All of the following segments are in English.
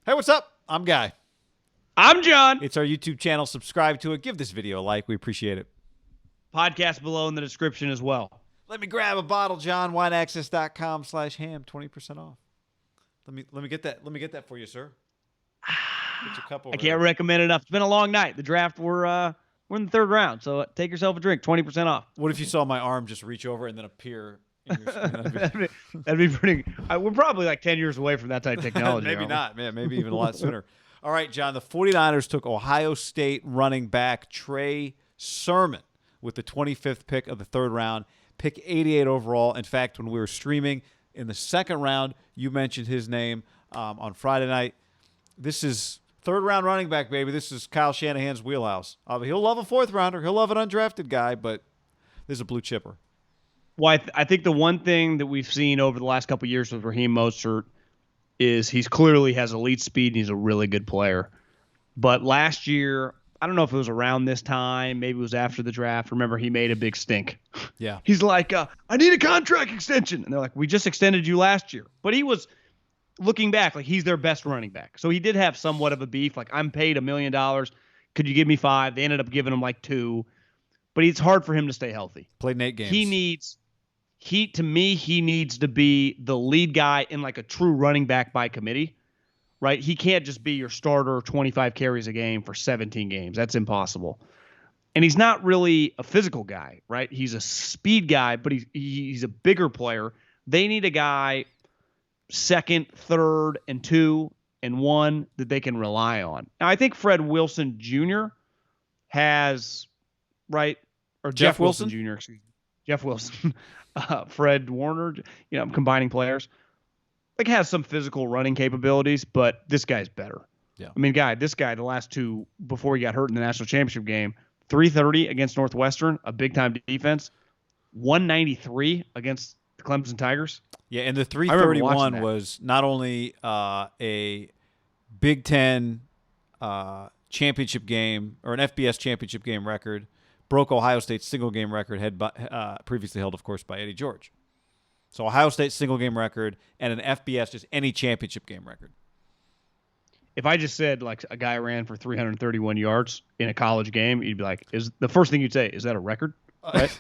Hey, what's up? I'm Guy. I'm John. It's our YouTube channel. Subscribe to it. Give this video a like. We appreciate it. Podcast below in the description as well. Let me grab a bottle, John. WineAccess.com/ham. 20% off. Let me get that. Let me get that for you, sir. Get your cup over I can't there. recommend enough. It's been a long night. The draft, we're in the third round, so take yourself a drink. 20% off. What if you saw my arm just reach over and then appear in your screen? That'd be pretty. We're probably like 10 years away from that type of technology. Maybe not, man. Maybe even a lot sooner. All right, John. The 49ers took Ohio State running back Trey Sermon with the 25th pick of the third round, pick 88 overall. In fact, when we were streaming in the second round, you mentioned his name on Friday night. This is third-round running back, baby. This is Kyle Shanahan's wheelhouse. He'll love a fourth-rounder. He'll love an undrafted guy, but this is a blue chipper. Well, I think the one thing that we've seen over the last couple of years with Raheem Mostert is he's clearly has elite speed and he's a really good player. But last year, I don't know if it was around this time, maybe it was after the draft. Remember, he made a big stink. Yeah. He's like, I need a contract extension. And they're like, we just extended you last year. But he was, looking back, like he's their best running back. So he did have somewhat of a beef. Like, I'm paid $1 million. Could you give me $5 million? They ended up giving him like $2 million. But it's hard for him to stay healthy. Played 8 games. He needs to be the lead guy in like a true running back by committee, right? He can't just be your starter 25 carries a game for 17 games. That's impossible. And he's not really a physical guy, right? He's a speed guy, but he's a bigger player. They need a guy second, third, and 2 and 1 that they can rely on. Now, I think Fred Wilson Jr. has, right? Or Jeff Wilson Jr., excuse me. Jeff Wilson. Fred Warner, I'm combining players. Like has some physical running capabilities, but this guy's better. Yeah. I mean, this guy, the last two before he got hurt in the national championship game, 330 against Northwestern, a big time defense, 193 against the Clemson Tigers. Yeah, and the 331 was not only a Big Ten championship game or an FBS championship game record, broke Ohio State's single-game record previously held, of course, by Eddie George. So Ohio State's single-game record and an FBS, just any championship game record. If I just said, like, a guy ran for 331 yards in a college game, you'd be like, the first thing you'd say, is that a record? Right?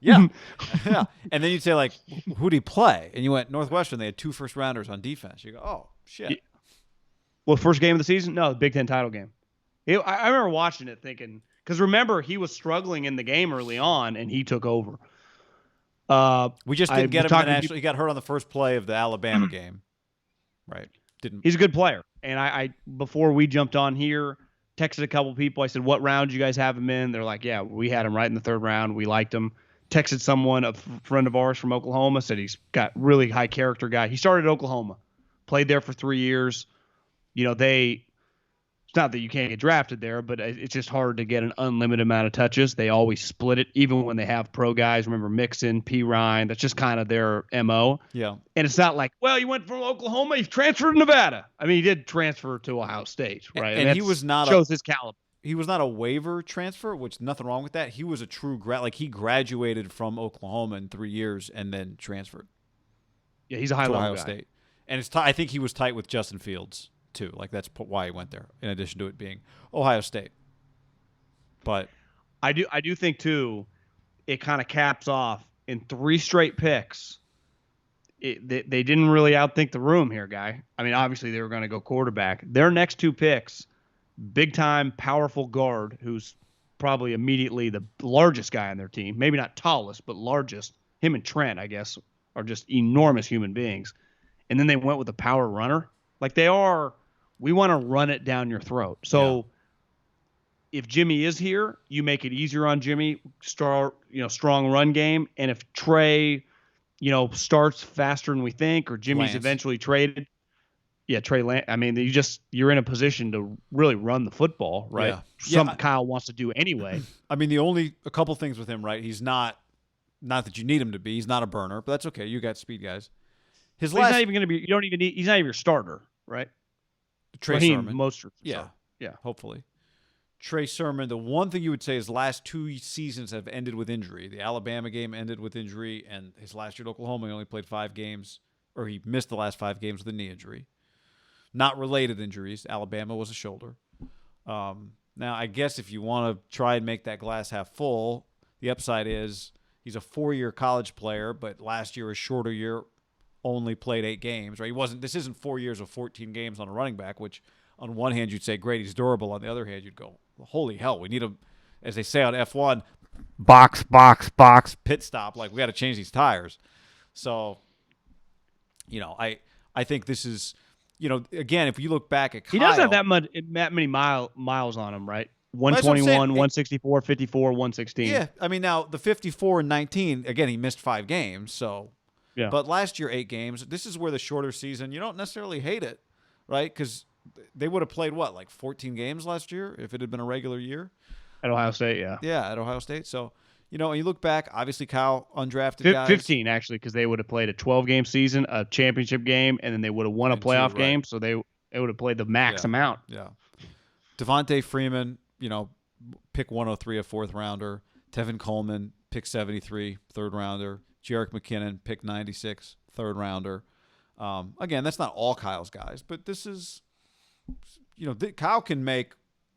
Yeah. Yeah. And then you'd say, like, who'd he play? And you went, Northwestern, they had 2 first-rounders on defense. You go, oh, shit. Well, first game of the season? No, the Big Ten title game. I remember watching it thinking – because remember, he was struggling in the game early on, and he took over. We just didn't get him in the national. He got hurt on the first play of the Alabama game. Right. He's a good player. And I before we jumped on here, texted a couple people. I said, what round you guys have him in? They're like, yeah, we had him right in the third round. We liked him. Texted someone, a friend of ours from Oklahoma, said he's got really high character guy. He started at Oklahoma, played there for 3 years. It's not that you can't get drafted there, but it's just hard to get an unlimited amount of touches. They always split it, even when they have pro guys. Remember Mixon, P. Ryan. That's just kind of their MO. Yeah. And it's not like, well, you went from Oklahoma, you transferred to Nevada. I mean, he did transfer to Ohio State, right? And he was not shows his caliber. He was not a waiver transfer, which nothing wrong with that. He was a true grad. Like, he graduated from Oklahoma in 3 years and then transferred. Yeah, he's a high-level Ohio guy. State. And I think he was tight with Justin Fields too. Like, that's why he went there, in addition to it being Ohio State. But I do think too, it kind of caps off in 3 straight picks. They didn't really outthink the room here, Guy. I mean, obviously they were going to go quarterback. Their next 2 picks, big time, powerful guard who's probably immediately the largest guy on their team. Maybe not tallest, but largest. Him and Trent, I guess, are just enormous human beings. And then they went with a power runner. Like, we want to run it down your throat. So if Jimmy is here, you make it easier on Jimmy, strong run game. And if Trey, starts faster than we think, or Jimmy's eventually traded. Yeah, Trey Lance. I mean, you're in a position to really run the football, right? Yeah. Kyle wants to do anyway. I mean, a couple things with him, right? He's not that you need him to be. He's not a burner, but that's okay. You got speed guys. He's not even going to be. You don't even need. He's not even your starter, right? Trey Sermon. Mostert. Yeah. Hopefully, Trey Sermon. The one thing you would say is last 2 seasons have ended with injury. The Alabama game ended with injury, and his last year at Oklahoma, he only played 5 games, or he missed the last 5 games with a knee injury. not related injuries. Alabama was a shoulder. Now, I guess if you want to try and make that glass half full, the upside is he's a 4-year college player, but last year, a shorter year, only played 8 games. Right? He wasn't. This isn't 4 years of 14 games on a running back, which on one hand you'd say great, he's durable. On the other hand, you'd go, holy hell, we need him, as they say on F1, box, pit stop. Like, we got to change these tires. So, I think this is, again, if you look back at Kyle, he doesn't have that many miles on him, right? 121, 164, 54, 116. Yeah, I mean, now the 54 and 19, again, he missed 5 games, so. Yeah. But last year, 8 games. This is where the shorter season, you don't necessarily hate it, right? Because they would have played, 14 games last year if it had been a regular year? At Ohio State, yeah. Yeah, at Ohio State. So, and you look back, obviously Kyle, undrafted guys. 15, actually, because they would have played a 12-game season, a championship game, and then they would have won a playoff game, so they would have played the max amount. Yeah. Devontae Freeman, pick 103, a 4th-rounder. Tevin Coleman, pick 73, 3rd-rounder. Jerick McKinnon, pick 96, 3rd-rounder. Again, that's not all Kyle's guys, but this is, Kyle can make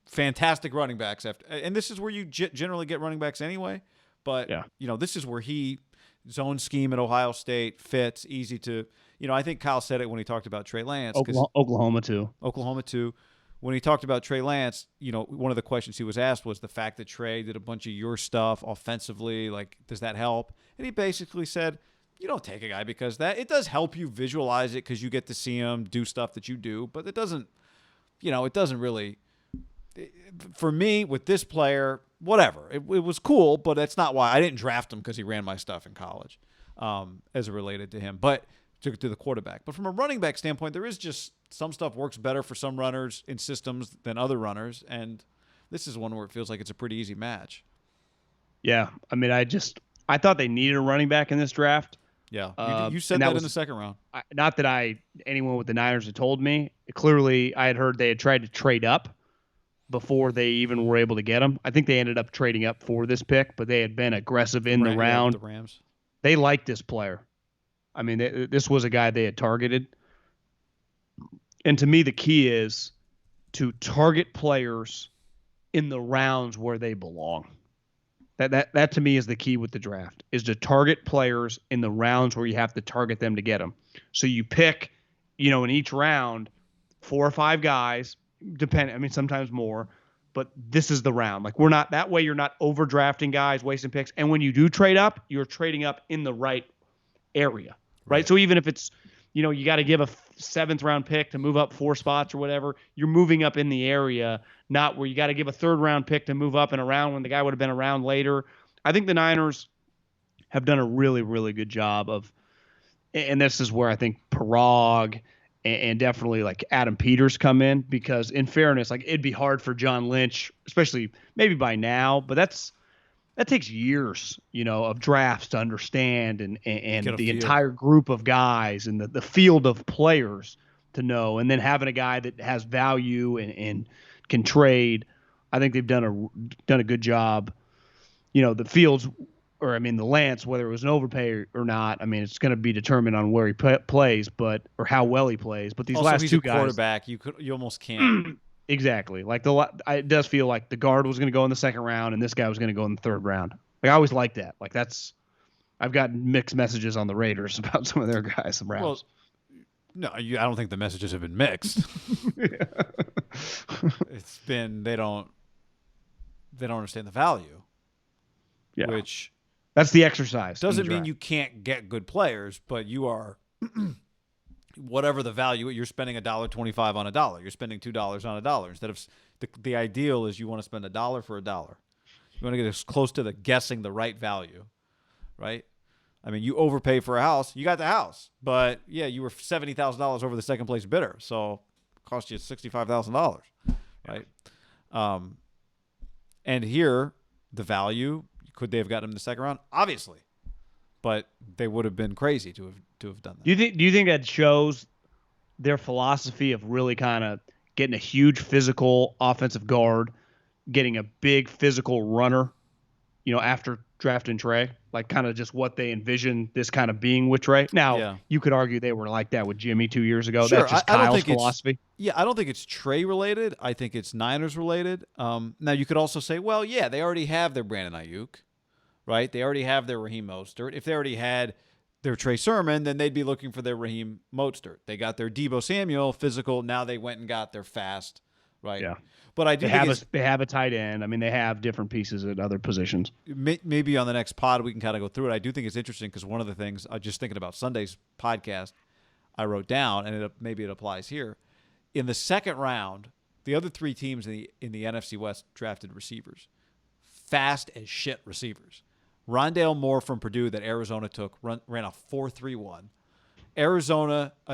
fantastic running backs and this is where you generally get running backs anyway. But this is where he zone scheme at Ohio State fits easy to. I think Kyle said it when he talked about Trey Lance. Oklahoma too. When he talked about Trey Lance, one of the questions he was asked was the fact that Trey did a bunch of your stuff offensively. Like, does that help? And he basically said, you don't take a guy because it does help you visualize it because you get to see him do stuff that you do, but it doesn't, it doesn't really. For me, with this player, whatever. It was cool, but that's not why. I didn't draft him because he ran my stuff in college as it related to him, but to the quarterback. But from a running back standpoint, there is just some stuff works better for some runners in systems than other runners, and this is one where it feels like it's a pretty easy match. Yeah, I mean, I thought they needed a running back in this draft. Yeah, you said that in the second round. Not that anyone with the Niners had told me. Clearly, I had heard they had tried to trade up before they even were able to get him. I think they ended up trading up for this pick, but they had been aggressive in the round. The Rams. They liked this player. I mean, this was a guy they had targeted. And to me, the key is to target players in the rounds where they belong. That to me is the key with the draft, is to target players in the rounds where you have to target them to get them. So you pick, in each round, 4 or 5 guys, sometimes more, but this is the round. Like, you're not overdrafting guys, wasting picks. And when you do trade up, you're trading up in the right area, right? So even if it's, you got to give a 7th round pick to move up 4 spots or whatever, you're moving up in the area, not where you got to give a 3rd round pick to move up and around when the guy would have been around later. I think the Niners have done a really, really good job of, and this is where I think Parag and definitely like Adam Peters come in, because in fairness, like, it'd be hard for John Lynch, especially maybe by now, but that takes years, of drafts to understand and the entire group of guys and the field of players to know, and then having a guy that has value and can trade. I think they've done a good job. The Fields, or the Lance, whether it was an overpay or not, it's going to be determined on where he plays, or how well he plays. But these also, last he's 2 a guys, quarterback, you almost can't. Exactly. Like, it does feel like the guard was going to go in the 2nd round and this guy was going to go in the 3rd round. Like, I always like that. Like, I've gotten mixed messages on the Raiders about some of their guys, the Rams. Well, no, I don't think the messages have been mixed. It's been they don't understand the value. Yeah. Which that's the exercise. Doesn't mean you can't get good players, but you are whatever the value, you're spending $1.25 on $1. You're spending $2 on $1 instead of the ideal is you want to spend $1 for $1. You want to get as close to guessing the right value, right? You overpay for a house, you got the house, but yeah, you were $70,000 over the second place bidder, so it cost you $65,000, right? And here, the value, could they have gotten him in the 2nd round? Obviously, but they would have been crazy to have done that. Do you think that shows their philosophy of really kind of getting a huge physical offensive guard, getting a big physical runner, after drafting Trey? like kind of just what they envisioned this kind of being with Trey. Now, Yeah. you could argue they were like that with Jimmy 2 years ago. Sure, That's just I don't Kyle's think philosophy. I don't think it's Trey related. I think it's Niners related. Now you could also say, well, yeah, they already have their Brandon Ayuk, right? They already have their Raheem Mostert. If they already had their Trey Sermon, then they'd be looking for their Raheem Mostert. They got their Deebo Samuel physical. Now they went and got their fast, right? Yeah. But I do They have a tight end. I mean, they have different pieces at other positions. maybe on the next pod we can kind of go through it. I do think it's interesting because one of the things I was just thinking about Sunday's podcast, I wrote down, and maybe it applies here. In the second round, the other three teams in the NFC West drafted receivers, fast as shit receivers. Rondale Moore from Purdue that Arizona took ran a 4.31.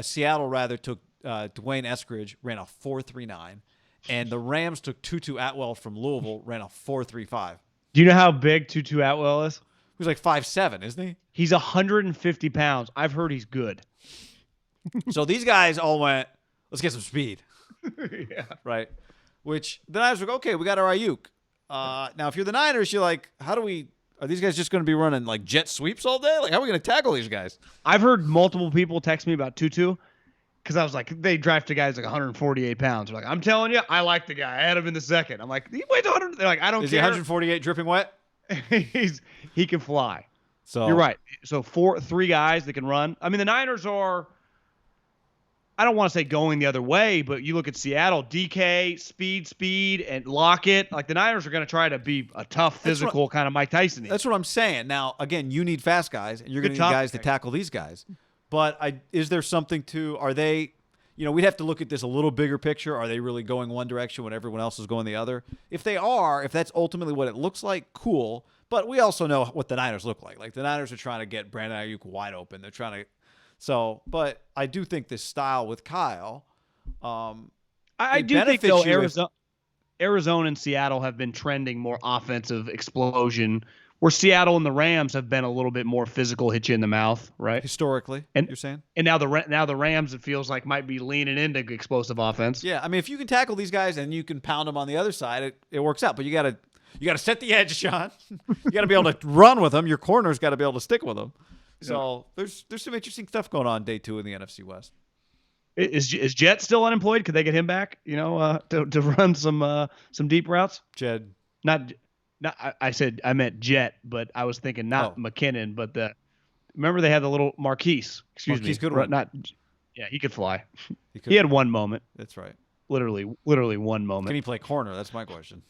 Seattle rather took Dwayne Eskridge, ran a 4.39. And the Rams took Tutu Atwell from Louisville, ran a 4.35. Do you know how big Tutu Atwell is? He's like 5'7", isn't he? He's 150 pounds. I've heard he's good. So these guys all went, let's get some speed. Yeah. Right? Which the Niners were like, okay, we got our Ayuk. Now, if you're the Niners, you're like, are these guys just going to be running like jet sweeps all day? Like, how are we going to tackle these guys? I've heard multiple people text me about Tutu because I was like, they drafted guys like 148 pounds. They're like, I'm telling you, I like the guy. I had him in the second. I'm like, he weighs 100. They're like, I don't care. Is he 148 dripping wet? He can fly. So you're right. So three guys that can run. I mean, the Niners are, I don't want to say going the other way, but you look at Seattle, DK, speed, and Lockett. Like the Niners are going to try to be a tough, physical kind of Mike Tyson. That's what I'm saying. Now, again, you need fast guys, and you're going to need guys to tackle these guys. But is there something are they, we'd have to look at this a little bigger picture. Are they really going one direction when everyone else is going the other? If they are, if that's ultimately what it looks like, cool. But we also know what the Niners look like. Like the Niners are trying to get Brandon Ayuk wide open. They're trying to. But I do think this style with Kyle. I do think though Arizona and Seattle have been trending more offensive explosion, where Seattle and the Rams have been a little bit more physical, hit you in the mouth, right? Historically, and you're saying. And now the Rams, it feels like might be leaning into explosive offense. Yeah, I mean, if you can tackle these guys and you can pound them on the other side, it works out. But you gotta set the edge, Sean. You gotta be able to run with them. Your corner's got to be able to stick with them. So there's some interesting stuff going on day 2 in the NFC West. Is Jet still unemployed? Could they get him back? To run some deep routes. Jed, not. I meant Jet, but I was thinking not McKinnon, but remember they had the little Marquise. Marquise Goodwin. He could fly. He had one moment. That's right. Literally one moment. Can he play corner? That's my question.